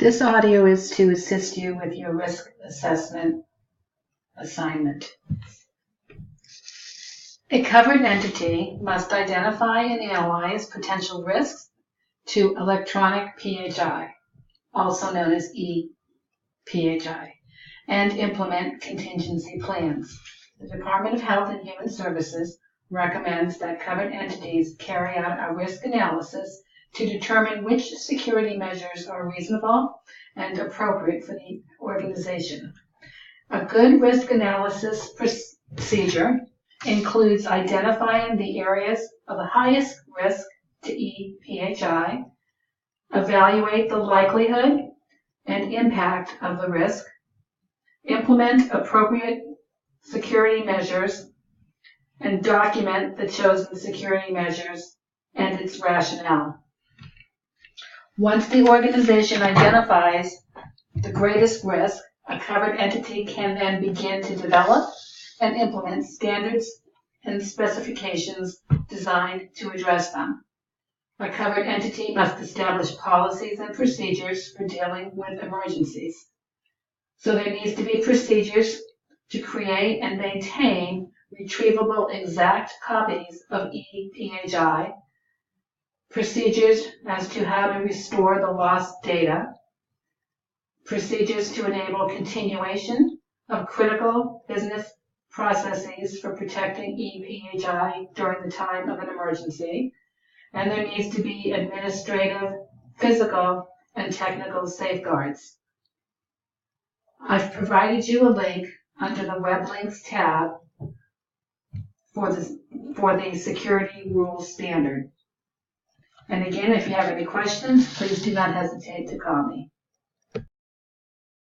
This audio is to assist you with your risk assessment assignment. A covered entity must identify and analyze potential risks to electronic PHI, also known as ePHI, and implement contingency plans. The Department of Health and Human Services recommends that covered entities carry out a risk analysis to determine which security measures are reasonable and appropriate for the organization. A good risk analysis procedure includes identifying the areas of the highest risk to ePHI, evaluate the likelihood and impact of the risk, implement appropriate security measures, and document the chosen security measures and its rationale. Once the organization identifies the greatest risk, a covered entity can then begin to develop and implement standards and specifications designed to address them. A covered entity must establish policies and procedures for dealing with emergencies. So there needs to be procedures to create and maintain retrievable exact copies of ePHI, procedures as to how to restore the lost data, procedures to enable continuation of critical business processes for protecting ePHI during the time of an emergency, and there needs to be administrative, physical, and technical safeguards. I've provided you a link under the Web Links tab for the Security Rules Standard. And again, if you have any questions, please do not hesitate to call me.